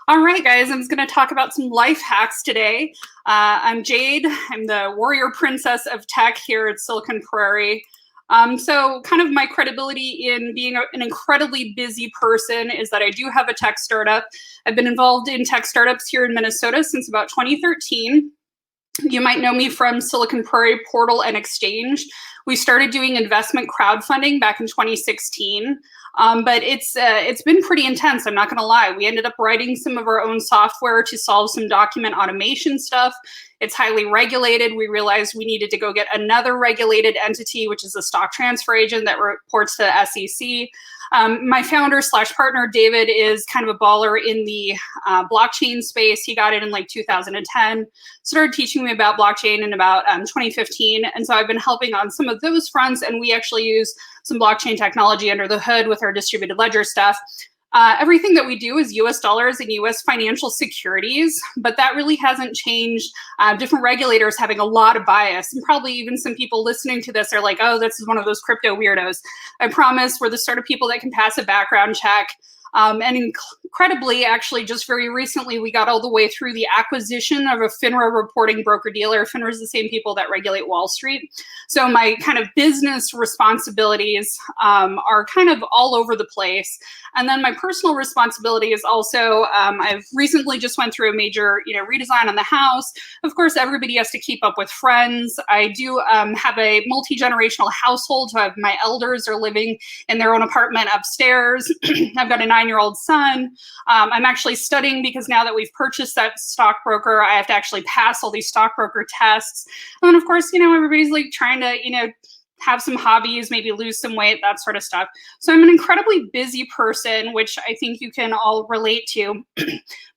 All right, guys, I'm going to talk about some life hacks today. I'm Jade. I'm the warrior princess of tech here at Silicon Prairie. So kind of my credibility in being an incredibly busy person is that I do have a tech startup. I've been involved in tech startups here in Minnesota since about 2013. You might know me from Silicon Prairie Portal and Exchange. We started doing investment crowdfunding back in 2016, but it's been pretty intense. I'm not going to lie. We ended up writing some of our own software to solve some document automation stuff. It's highly regulated. We realized we needed to go get another regulated entity, which is a stock transfer agent that reports to the SEC. My founder / partner, David, is kind of a baller in the blockchain space. He got it in like 2010, started teaching me about blockchain in about 2015. And so I've been helping on some of those fronts. And we actually use some blockchain technology under the hood with our distributed ledger stuff. Everything that we do is US dollars and US financial securities, but that really hasn't changed. Different regulators having a lot of bias, and probably even some people listening to this are like, oh, this is one of those crypto weirdos. I promise we're the sort of people that can pass a background check. And incredibly, actually, just very recently, we got all the way through the acquisition of a FINRA reporting broker-dealer. FINRA is the same people that regulate Wall Street. So my kind of business responsibilities are kind of all over the place. And then my personal responsibility is also, I've recently just went through a major redesign on the house. Of course, everybody has to keep up with friends. I do have a multi-generational household. So my elders are living in their own apartment upstairs. I've got a 9-year-old son. I'm actually studying because now that we've purchased that stockbroker, I have to actually pass all these stockbroker tests. And then of course, everybody's like trying to, have some hobbies, maybe lose some weight, that sort of stuff. So I'm an incredibly busy person, which I think you can all relate to.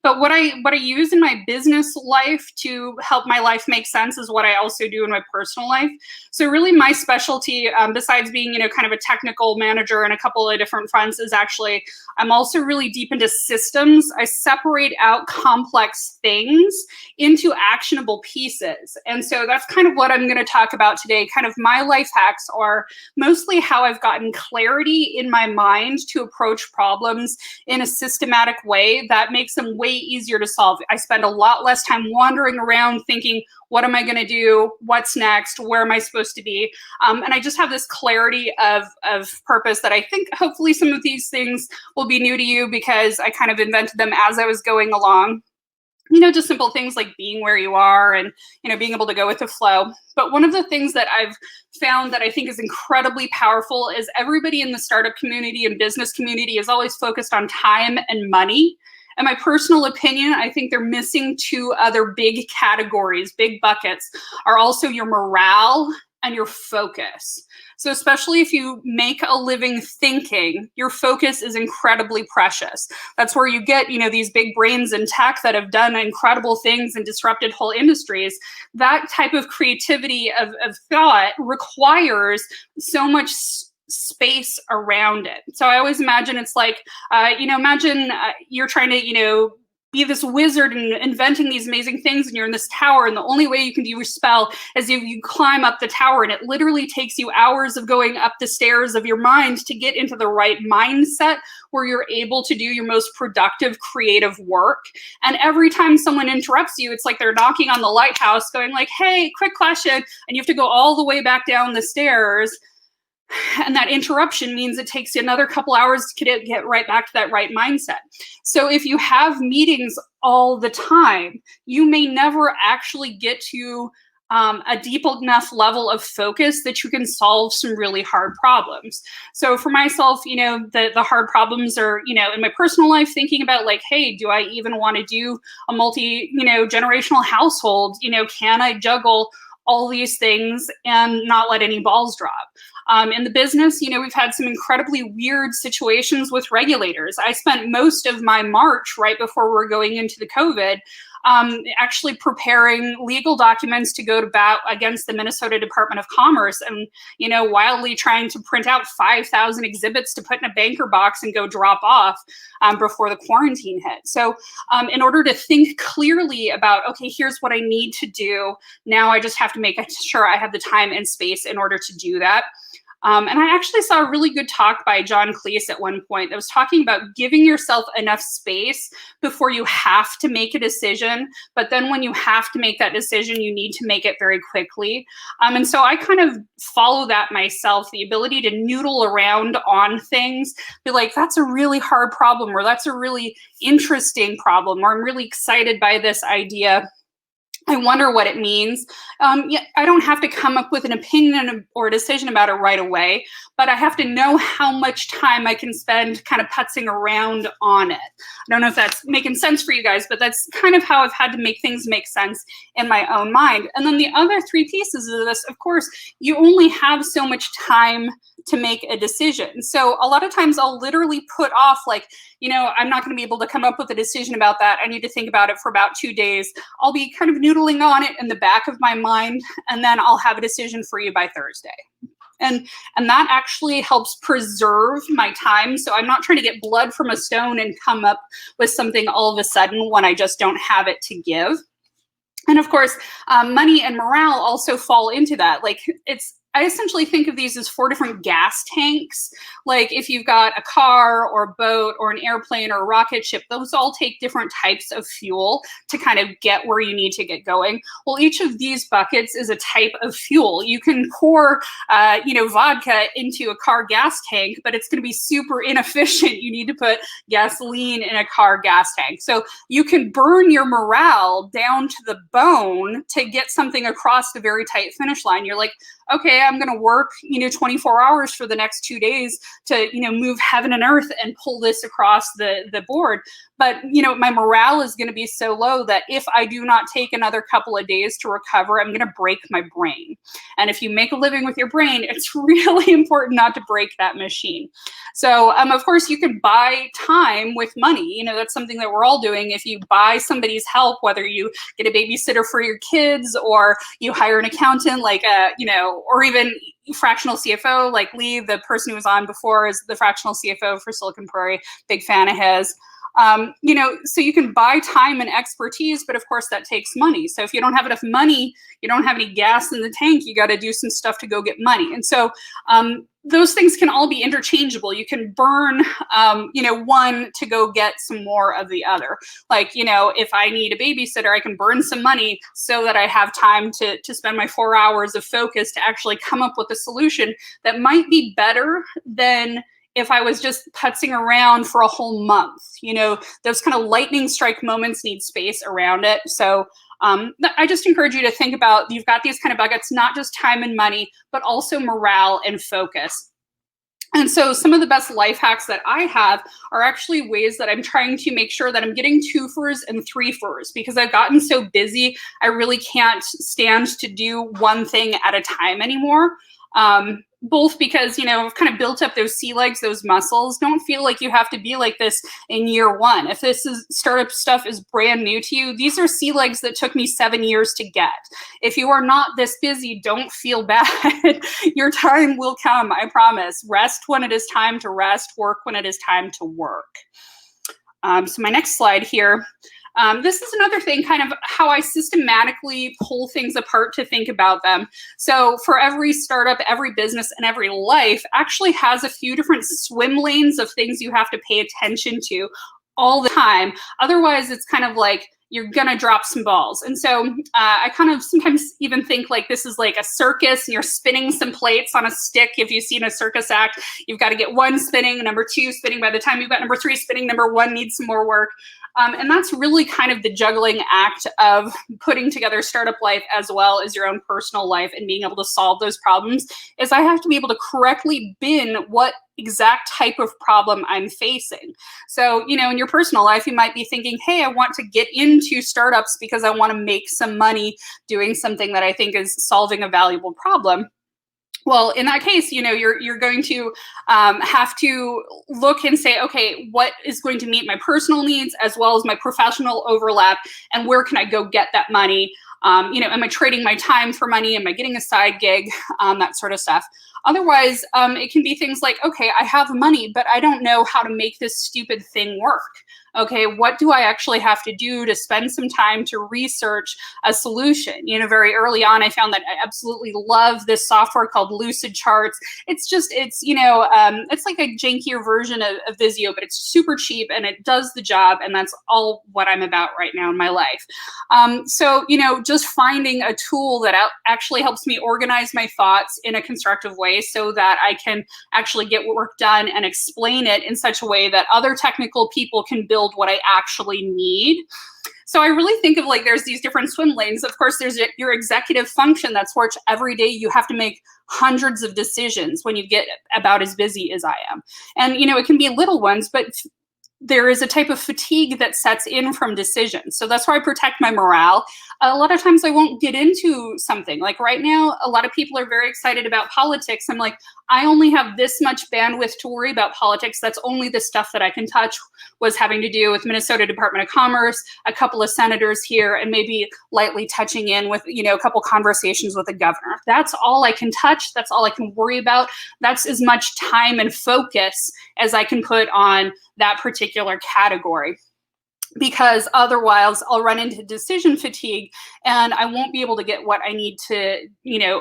But what I use in my business life to help my life make sense is what I also do in my personal life. So really my specialty, besides being, kind of a technical manager in a couple of different fronts, is actually, I'm also really deep into systems. I separate out complex things into actionable pieces. And so that's kind of what I'm going to talk about today. Kind of my life hacks are mostly how I've gotten clarity in my mind to approach problems in a systematic way that makes them way easier to solve. I spend a lot less time wandering around thinking, what am I going to do? What's next? Where am I supposed to be? And I just have this clarity of purpose that I think hopefully some of these things will be new to you because I kind of invented them as I was going along. Just simple things like being where you are and, being able to go with the flow. But one of the things that I've found that I think is incredibly powerful is everybody in the startup community and business community is always focused on time and money. In my personal opinion, I think they're missing two other big categories, big buckets, are also your morale and your focus. So especially if you make a living thinking, your focus is incredibly precious. That's where you get, these big brains in tech that have done incredible things and disrupted whole industries. That type of creativity of thought requires so much space around it. So I always imagine it's like, imagine you're trying to, be this wizard and inventing these amazing things, and you're in this tower, and the only way you can do your spell is if you climb up the tower, and it literally takes you hours of going up the stairs of your mind to get into the right mindset where you're able to do your most productive, creative work. And every time someone interrupts you, it's like they're knocking on the lighthouse going like, hey, quick question, and you have to go all the way back down the stairs. And that interruption means it takes you another couple hours to get right back to that right mindset. So if you have meetings all the time, you may never actually get to a deep enough level of focus that you can solve some really hard problems. So for myself, the hard problems are, in my personal life, thinking about like, hey, do I even want to do a generational household? Can I juggle all these things and not let any balls drop? In the business, we've had some incredibly weird situations with regulators. I spent most of my March right before we're going into the COVID actually preparing legal documents to go to bat against the Minnesota Department of Commerce and, wildly trying to print out 5,000 exhibits to put in a banker box and go drop off before the quarantine hit. So in order to think clearly about, okay, here's what I need to do, now I just have to make sure I have the time and space in order to do that. And I actually saw a really good talk by John Cleese at one point that was talking about giving yourself enough space before you have to make a decision. But then when you have to make that decision, you need to make it very quickly. And so I kind of follow that myself, the ability to noodle around on things, be like, that's a really hard problem, or that's a really interesting problem, or I'm really excited by this idea. I wonder what it means. Yeah, I don't have to come up with an opinion or a decision about it right away, but I have to know how much time I can spend kind of putzing around on it. I don't know if that's making sense for you guys, but that's kind of how I've had to make things make sense in my own mind. And then the other three pieces of this, of course, you only have so much time to make a decision. So a lot of times I'll literally put off, like, I'm not going to be able to come up with a decision about that. I need to think about it for about 2 days. I'll be kind of noodling on it in the back of my mind, and then I'll have a decision for you by Thursday. And that actually helps preserve my time. So I'm not trying to get blood from a stone and come up with something all of a sudden when I just don't have it to give. And of course, money and morale also fall into that. Like, I essentially think of these as 4 different gas tanks. Like if you've got a car or a boat or an airplane or a rocket ship, those all take different types of fuel to kind of get where you need to get going. Well, each of these buckets is a type of fuel. You can pour, vodka into a car gas tank, but it's going to be super inefficient. You need to put gasoline in a car gas tank. So you can burn your morale down to the bone to get something across the very tight finish line. You're like, okay, I'm going to work, 24 hours for the next 2 days to, move heaven and earth and pull this across the board. But, my morale is going to be so low that if I do not take another couple of days to recover, I'm going to break my brain. And if you make a living with your brain, it's really important not to break that machine. So, of course, you can buy time with money. That's something that we're all doing. If you buy somebody's help, whether you get a babysitter for your kids or you hire an accountant, or even fractional CFO, like Lee, the person who was on before, is the fractional CFO for Silicon Prairie. Big fan of his. So you can buy time and expertise, but of course that takes money. So if you don't have enough money, you don't have any gas in the tank, you got to do some stuff to go get money. And so those things can all be interchangeable. You can burn, one to go get some more of the other. Like, if I need a babysitter, I can burn some money so that I have time to spend my 4 hours of focus to actually come up with a solution that might be better than if I was just putzing around for a whole month. Those kind of lightning strike moments need space around it. So I just encourage you to think about, you've got these kind of buckets, not just time and money, but also morale and focus. And so some of the best life hacks that I have are actually ways that I'm trying to make sure that I'm getting twofers and threefers, because I've gotten so busy, I really can't stand to do one thing at a time anymore. Both because, I've kind of built up those sea legs, those muscles. Don't feel like you have to be like this in year one. If this startup stuff is brand new to you, these are sea legs that took me 7 years to get. If you are not this busy, don't feel bad. Your time will come, I promise. Rest when it is time to rest, work when it is time to work. So my next slide here. This is another thing, kind of how I systematically pull things apart to think about them. So for every startup, every business, and every life actually has a few different swim lanes of things you have to pay attention to all the time. Otherwise, it's kind of like you're going to drop some balls. And so I kind of sometimes even think like this is like a circus and you're spinning some plates on a stick. If you've seen a circus act, you've got to get 1 spinning, number 2 spinning. By the time you've got number 3 spinning, number 1 needs some more work. And that's really kind of the juggling act of putting together startup life as well as your own personal life and being able to solve those problems, is I have to be able to correctly bin what exact type of problem I'm facing. So, in your personal life, you might be thinking, hey, I want to get into startups because I want to make some money doing something that I think is solving a valuable problem. Well, in that case, you're going to have to look and say, okay, what is going to meet my personal needs as well as my professional overlap, and where can I go get that money? Am I trading my time for money? Am I getting a side gig? That sort of stuff. Otherwise, it can be things like, okay, I have money, but I don't know how to make this stupid thing work. okay, what do I actually have to do to spend some time to research a solution? Very early on, I found that I absolutely love this software called Lucid Charts. It's like a jankier version of Visio, but it's super cheap and it does the job. And that's all what I'm about right now in my life. So, just finding a tool that actually helps me organize my thoughts in a constructive way so that I can actually get work done and explain it in such a way that other technical people can build what I actually need. So I really think of there's these different swim lanes. Of course, there's your executive function. That's where every day you have to make hundreds of decisions when you get about as busy as I am. And, it can be little ones, but there is a type of fatigue that sets in from decisions. So that's why I protect my morale. A lot of times I won't get into something. Like right now, a lot of people are very excited about politics. I'm like, I only have this much bandwidth to worry about politics. That's only the stuff that I can touch, was having to do with Minnesota Department of Commerce, a couple of senators here, and maybe lightly touching in with, a couple conversations with the governor. That's all I can touch. That's all I can worry about. That's as much time and focus as I can put on that particular category. Because otherwise I'll run into decision fatigue and I won't be able to get what I need to,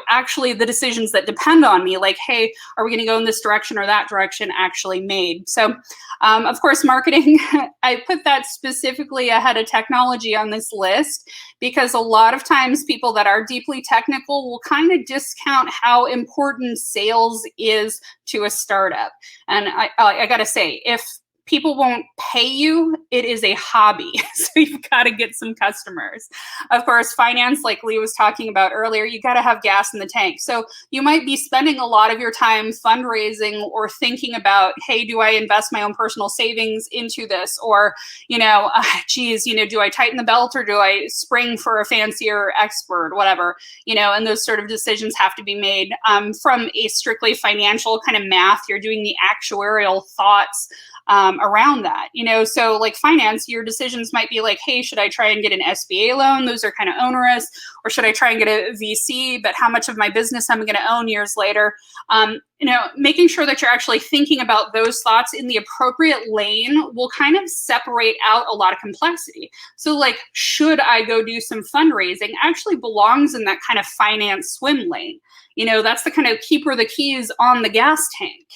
actually the decisions that depend on me, like, hey, are we going to go in this direction or that direction, actually made. So, of course, marketing, I put that specifically ahead of technology on this list because a lot of times people that are deeply technical will kind of discount how important sales is to a startup. And I got to say, if people won't pay you, it is a hobby. So you've got to get some customers. Of course, finance, like Lee was talking about earlier, you got to have gas in the tank. So you might be spending a lot of your time fundraising or thinking about, hey, do I invest my own personal savings into this? Or, do I tighten the belt or do I spring for a fancier expert, whatever, and those sort of decisions have to be made from a strictly financial kind of math. You're doing the actuarial thoughts around that, so like finance, your decisions might be like, hey, should I try and get an SBA loan? Those are kind of onerous. Or should I try and get a VC, but how much of my business I'm going to own years later? Making sure that you're actually thinking about those thoughts in the appropriate lane will kind of separate out a lot of complexity. So like, should I go do some fundraising actually belongs in that kind of finance swim lane. That's the kind of keeper the keys on the gas tank.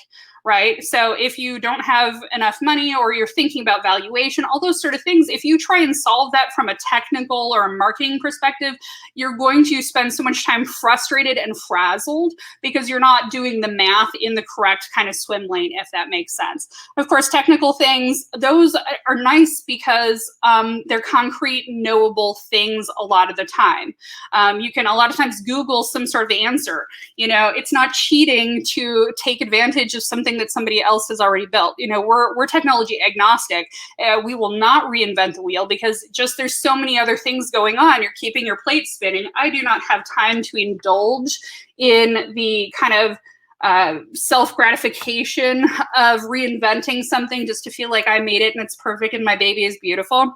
Right? So if you don't have enough money or you're thinking about valuation, all those sort of things, if you try and solve that from a technical or a marketing perspective, you're going to spend so much time frustrated and frazzled because you're not doing the math in the correct kind of swim lane, if that makes sense. Of course, technical things, those are nice because they're concrete, knowable things a lot of the time. You can a lot of times Google some sort of answer. It's not cheating to take advantage of something that somebody else has already built. We're technology agnostic. We will not reinvent the wheel because just there's so many other things going on. You're keeping your plate spinning. I do not have time to indulge in the kind of self-gratification of reinventing something just to feel like I made it and it's perfect and my baby is beautiful.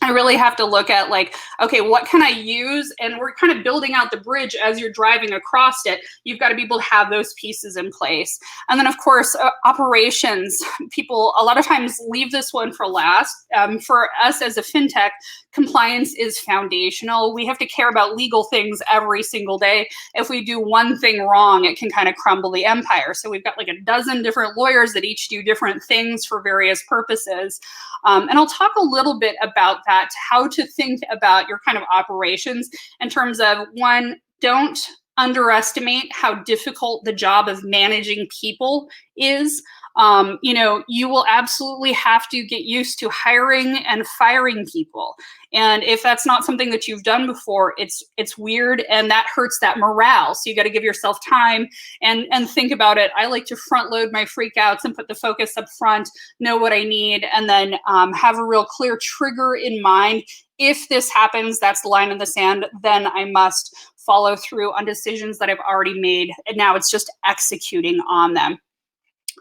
I really have to look at like, okay, what can I use? And we're kind of building out the bridge as you're driving across it. You've got to be able to have those pieces in place. And then of course, operations, people a lot of times leave this one for last. For us as a fintech, compliance is foundational. We have to care about legal things every single day. If we do one thing wrong, it can kind of crumble the empire. So we've got like a dozen different lawyers that each do different things for various purposes. And I'll talk a little bit about that, how to think about your kind of operations in terms of, one, don't underestimate how difficult the job of managing people is. You will absolutely have to get used to hiring and firing people. And if that's not something that you've done before, it's weird and that hurts that morale. So you got to give yourself time and think about it. I like to front load my freakouts and put the focus up front, know what I need, and then have a real clear trigger in mind. If this happens, that's the line in the sand, then I must follow through on decisions that I've already made. And now it's just executing on them.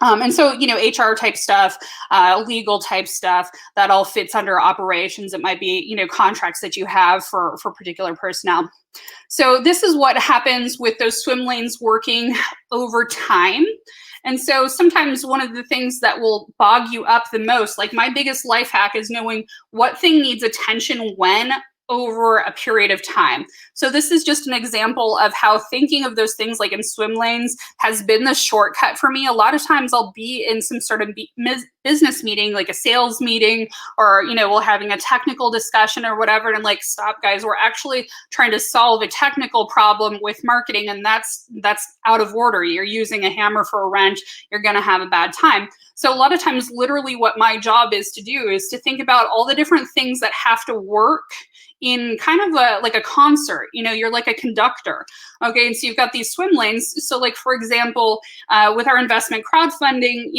And so, HR type stuff, legal type stuff, that all fits under operations. It might be, contracts that you have for particular personnel. So this is what happens with those swim lanes working over time. And so sometimes one of the things that will bog you up the most, like my biggest life hack is knowing what thing needs attention when over a period of time. So this is just an example of how thinking of those things like in swim lanes has been the shortcut for me. A lot of times I'll be in some sort of business meeting, like a sales meeting, or, we're having a technical discussion or whatever. And I'm like, stop guys, we're actually trying to solve a technical problem with marketing. And that's out of order. You're using a hammer for a wrench. You're going to have a bad time. So a lot of times, literally what my job is to do is to think about all the different things that have to work in kind of like a concert. You're like a conductor. Okay, and so you've got these swim lanes. So like, for example, with our investment crowdfunding,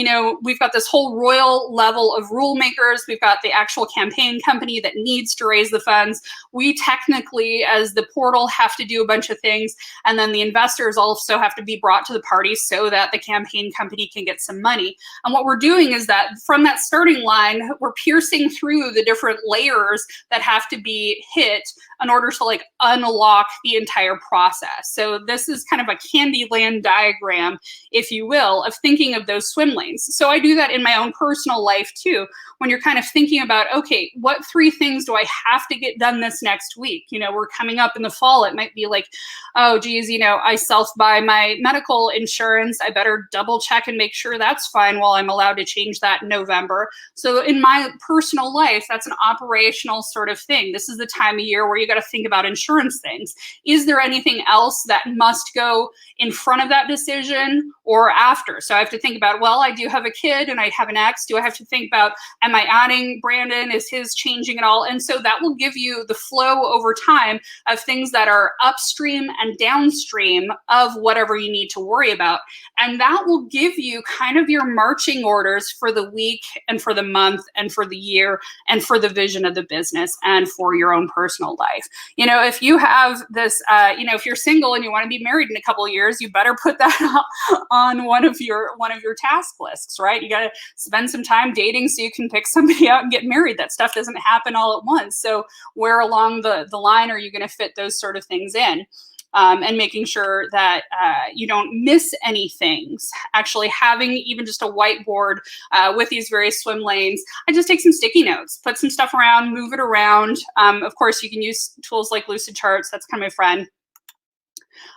we've got this whole royal level of rule makers. We've got the actual campaign company that needs to raise the funds. We technically, as the portal, have to do a bunch of things. And then the investors also have to be brought to the party so that the campaign company can get some money. And what we're doing is that from that starting line, we're piercing through the different layers that have to be hit in order to like unlock the entire process. So this is kind of a Candyland diagram, if you will, of thinking of those swim lanes. So I do that in my own personal life too, when you're kind of thinking about, okay, what 3 things do I have to get done this next week? We're coming up in the fall. It might be like, oh geez, I self-buy my medical insurance. I better double check and make sure that's fine while I'm allowed to change that in November. So in my personal life, that's an operational sort of thing. This is the time of year where you got to think about insurance things. Is there anything else that must go in front of that decision or after? So I have to think about, well, I do have a kid and I have an ex. Do I have to think about, am I adding Brandon? Is his changing at all? And so that will give you the flow over time of things that are upstream and downstream of whatever you need to worry about. And that will give you kind of your marching orders for the week and for the month and for the year and for the vision of the business and for your own personal life. If you have this, if you're single and you want to be married in a couple of years, you better put that on one of your task lists, right? You got to spend some time dating so you can pick somebody out and get married. That stuff doesn't happen all at once. So where along the line are you going to fit those sort of things in? And making sure that you don't miss any things. Actually having even just a whiteboard with these various swim lanes. I just take some sticky notes, put some stuff around, move it around. Of course, you can use tools like Lucid Charts. That's kind of my friend.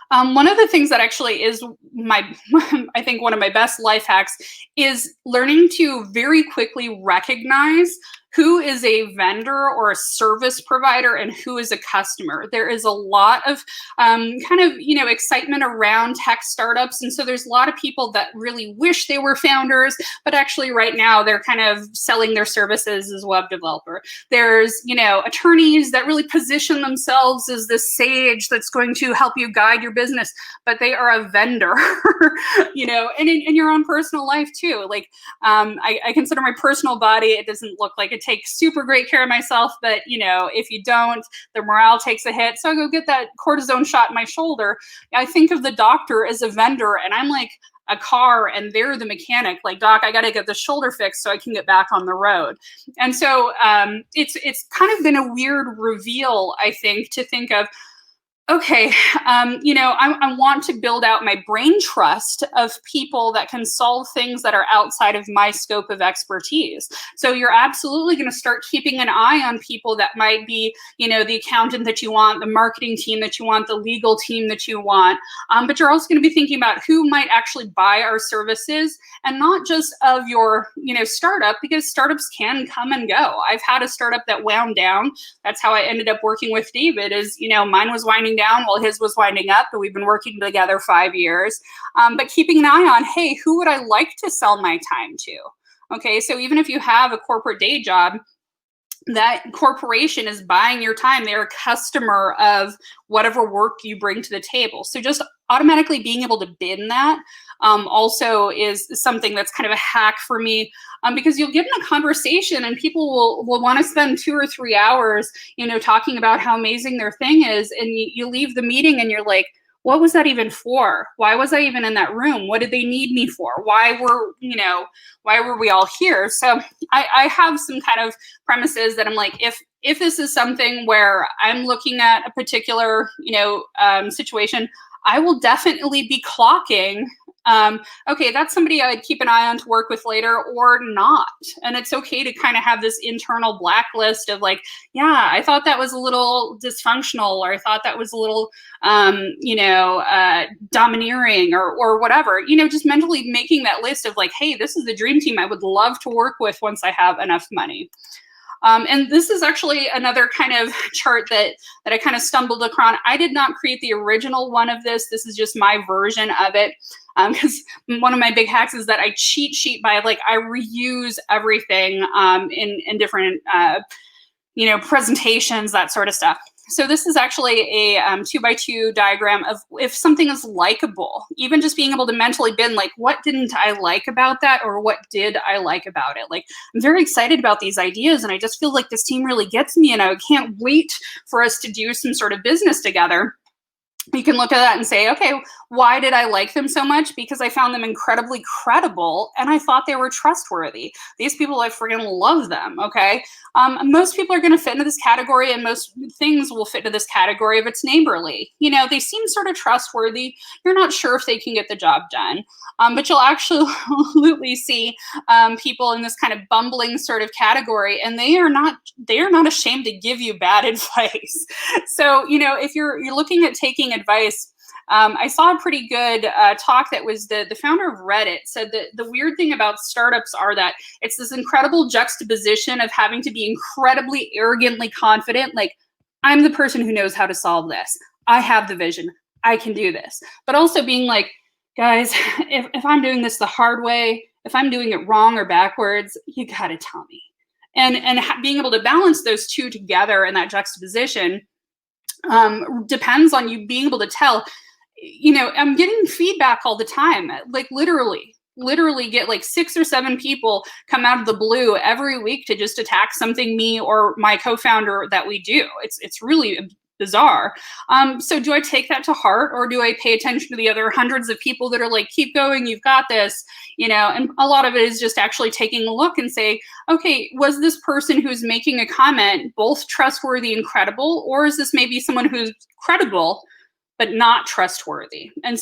One of the things that actually is I think one of my best life hacks is learning to very quickly recognize who is a vendor or a service provider and who is a customer. There is a lot of excitement around tech startups. And so there's a lot of people that really wish they were founders, but actually right now they're kind of selling their services as a web developer. There's, attorneys that really position themselves as the sage that's going to help you guide your business, but they are a vendor, and in your own personal life too. Like, I consider my personal body, it doesn't look like it take super great care of myself, but if you don't, the morale takes a hit. So I go get that cortisone shot in my shoulder. I think of the doctor as a vendor, and I'm like a car and they're the mechanic. Like, doc, I got to get the shoulder fixed so I can get back on the road. And so it's kind of been a weird reveal, I think, to think of, okay, I want to build out my brain trust of people that can solve things that are outside of my scope of expertise. So you're absolutely going to start keeping an eye on people that might be, the accountant that you want, the marketing team that you want, the legal team that you want. But you're also going to be thinking about who might actually buy our services, and not just of your, startup, because startups can come and go. I've had a startup that wound down. That's how I ended up working with David, is, mine was winding down while his was winding up, but we've been working together 5 years. But keeping an eye on, hey, who would I like to sell my time to? Okay, so even if you have a corporate day job, that corporation is buying your time. They're a customer of whatever work you bring to the table. So just automatically being able to bin that also is something that's kind of a hack for me, because you'll get in a conversation and people will want to spend 2 or 3 hours, talking about how amazing their thing is. And you leave the meeting and you're like, what was that even for? Why was I even in that room? What did they need me for? Why were we all here? So I have some kind of premises that I'm like, if this is something where I'm looking at a particular, situation, I will definitely be clocking okay, that's somebody I'd keep an eye on to work with later or not. And it's okay to kind of have this internal blacklist of like, yeah, I thought that was a little dysfunctional, or I thought that was a little, domineering or whatever, just mentally making that list of like, hey, this is the dream team I would love to work with once I have enough money. And this is actually another kind of chart that I kind of stumbled across. I did not create the original one of this. This is just my version of it. Because one of my big hacks is that I cheat sheet by like, I reuse everything in different, presentations, that sort of stuff. So this is actually a 2x2 diagram of if something is likable, even just being able to mentally bin like, what didn't I like about that? Or what did I like about it? Like, I'm very excited about these ideas and I just feel like this team really gets me and I can't wait for us to do some sort of business together. You can look at that and say, okay, why did I like them so much? Because I found them incredibly credible and I thought they were trustworthy. These people, I freaking love them, okay? Most people are going to fit into this category and most things will fit into this category if it's neighborly. They seem sort of trustworthy. You're not sure if they can get the job done. But you'll absolutely see people in this kind of bumbling sort of category, and they are not ashamed to give you bad advice. So, if you're looking at taking advice, I saw a pretty good talk that was the founder of Reddit said that the weird thing about startups are that it's this incredible juxtaposition of having to be incredibly arrogantly confident, like, I'm the person who knows how to solve this. I have the vision. I can do this. But also being like, guys, if I'm doing this the hard way, if I'm doing it wrong or backwards, you got to tell me. And being able to balance those two together in that juxtaposition depends on you being able to tell, I'm getting feedback all the time, like literally get like 6 or 7 people come out of the blue every week to just attack something me or my co-founder that we do. It's really bizarre. So do I take that to heart or do I pay attention to the other hundreds of people that are like, keep going, you've got this, and a lot of it is just actually taking a look and say, okay, was this person who's making a comment both trustworthy and credible, or is this maybe someone who's credible but not trustworthy? And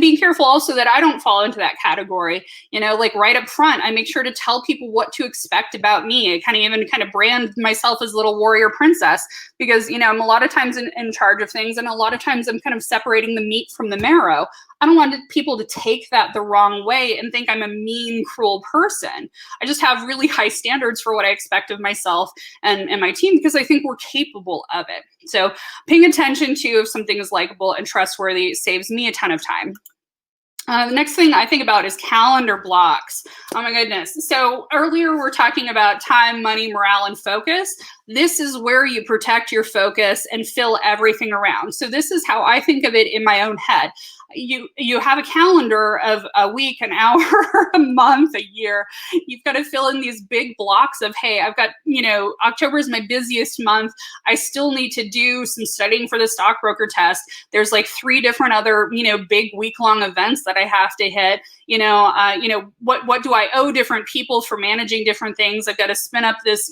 being careful also that I don't fall into that category, like right up front, I make sure to tell people what to expect about me. I kind of brand myself as a little warrior princess because, I'm a lot of times in charge of things and a lot of times I'm kind of separating the meat from the marrow. I don't want people to take that the wrong way and think I'm a mean, cruel person. I just have really high standards for what I expect of myself and my team because I think we're capable of it. So paying attention to if something is likable and trustworthy saves me a ton of time. The next thing I think about is calendar blocks. Oh my goodness. So earlier we're talking about time, money, morale, and focus. This is where you protect your focus and fill everything around. So this is how I think of it in my own head. You have a calendar of a week, an hour, a month, a year. You've got to fill in these big blocks of, hey, I've got, October is my busiest month. I still need to do some studying for the stockbroker test. There's like 3 different other, big week-long events that I have to hit. What do I owe different people for managing different things? I've got to spin up this,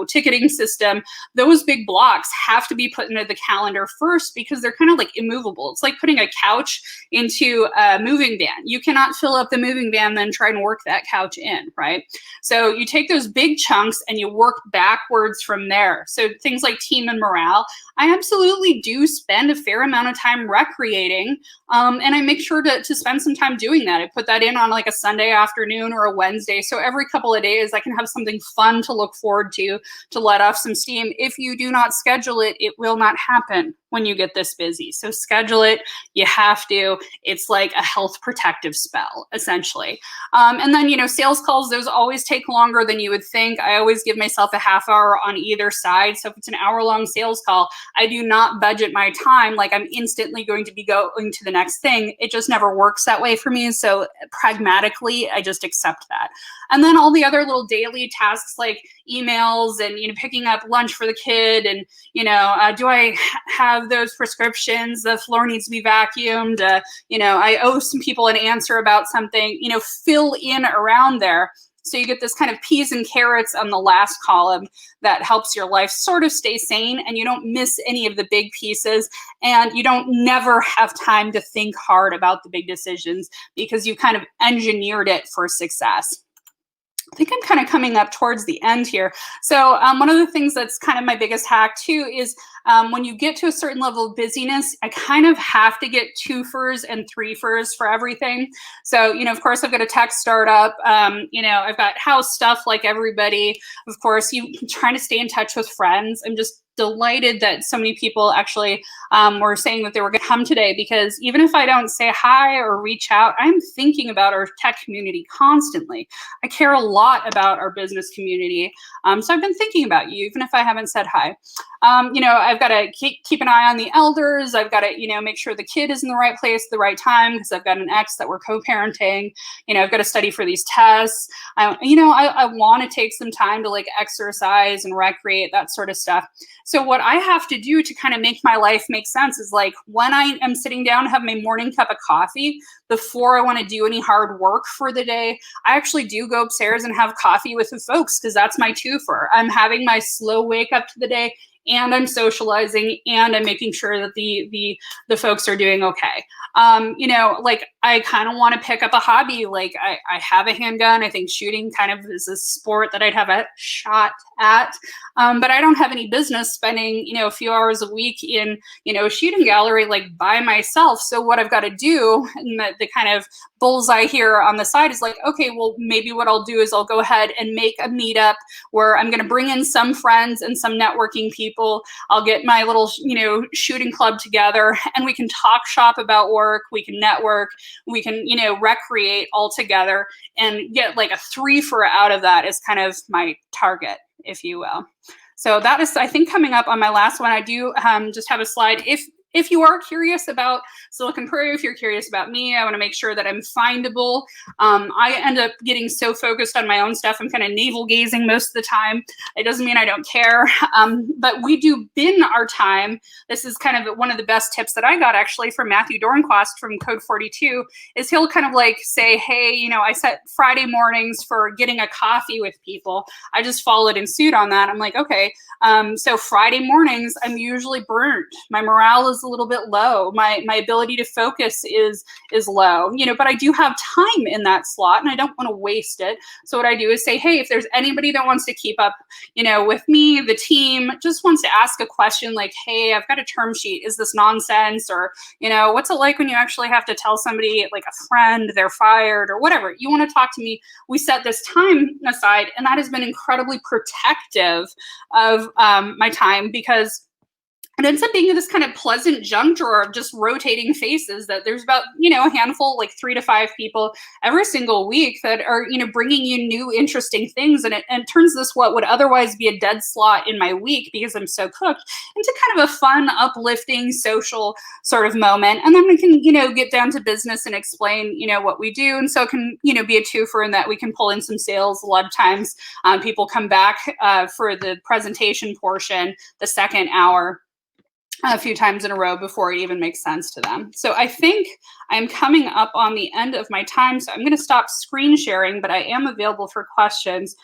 ticketing system. Those big blocks have to be put into the calendar first because they're kind of like immovable. It's like putting a couch into a moving van. You cannot fill up the moving van, then try and work that couch in, right? So you take those big chunks and you work backwards from there. So things like team and morale, I absolutely do spend a fair amount of time recreating, and I make sure to spend some time doing that. I put that in on like a Sunday afternoon or a Wednesday. So every couple of days I can have something fun to look forward to let off some steam. If you do not schedule it, it will not happen when you get this busy. So schedule it. You have to. It's like a health protective spell, essentially. And then, sales calls, those always take longer than you would think. I always give myself a half hour on either side. So if it's an hour-long sales call, I do not budget my time like I'm instantly going to be going to the next thing. It just never works that way for me. So pragmatically, I just accept that. And then all the other little daily tasks like emails and, picking up lunch for the kid and, do I have those prescriptions? The floor needs to be vacuumed. I owe some people an answer about something, fill in around there. So you get this kind of peas and carrots on the last column that helps your life sort of stay sane, and you don't miss any of the big pieces, and you don't never have time to think hard about the big decisions because you kind of engineered it for success. I think I'm kind of coming up towards the end here. So one of the things that's kind of my biggest hack too is when you get to a certain level of busyness, I kind of have to get twofers and threefers for everything. So, of course, I've got a tech startup. I've got house stuff like everybody. Of course, you trying to stay in touch with friends. I'm just delighted that so many people actually were saying that they were going to come today, because even if I don't say hi or reach out, I'm thinking about our tech community constantly. I care a lot about our business community. So I've been thinking about you, even if I haven't said hi. I've got to keep an eye on the elders. I've got to, make sure the kid is in the right place at the right time, because I've got an ex that we're co-parenting. I've got to study for these tests. I want to take some time to exercise and recreate, that sort of stuff. So what I have to do to kind of make my life make sense is when I am sitting down to have my morning cup of coffee, before I want to do any hard work for the day, I actually do go upstairs and have coffee with the folks, because that's my twofer. I'm having my slow wake up to the day, and I'm socializing, and I'm making sure that the folks are doing okay. I kind of want to pick up a hobby. I have a handgun. I think shooting kind of is a sport that I'd have a shot at. But I don't have any business spending, a few hours a week in, a shooting gallery by myself. So what I've got to do, and the kind of bullseye here on the side is okay, well, maybe what I'll do is I'll go ahead and make a meetup where I'm going to bring in some friends and some networking people. I'll get my little, shooting club together, and we can talk shop about work. We can network. We can, recreate all together and get a threefer out of that is kind of my target, if you will. So that is, I think, coming up on my last one. I do just have a slide. If you are curious about Silicon Prairie, if you're curious about me, I want to make sure that I'm findable. I end up getting so focused on my own stuff, I'm kind of navel gazing most of the time. It doesn't mean I don't care, but we do bin our time. This is kind of one of the best tips that I got actually from Matthew Dornquist from Code 42, is he'll kind of say, hey, I set Friday mornings for getting a coffee with people. I just followed in suit on that. I'm okay. So Friday mornings, I'm usually burnt. My morale is a little bit low. My ability to focus is low, but I do have time in that slot, and I don't want to waste it. So what I do is say, hey, if there's anybody that wants to keep up, with me, the team just wants to ask a question hey, I've got a term sheet. Is this nonsense? Or, what's it like when you actually have to tell somebody, a friend, they're fired or whatever? You want to talk to me? We set this time aside, and that has been incredibly protective of my time, because it ends up being this kind of pleasant junk drawer of just rotating faces that there's about, a handful, 3 to 5 people every single week that are, bringing you new, interesting things. And it turns this, what would otherwise be a dead slot in my week because I'm so cooked, into kind of a fun, uplifting, social sort of moment. And then we can, get down to business and explain, what we do. And so it can, be a twofer in that we can pull in some sales. A lot of times people come back for the presentation portion, the second hour, a few times in a row before it even makes sense to them. So I think I'm coming up on the end of my time, so I'm going to stop screen sharing, but I am available for questions.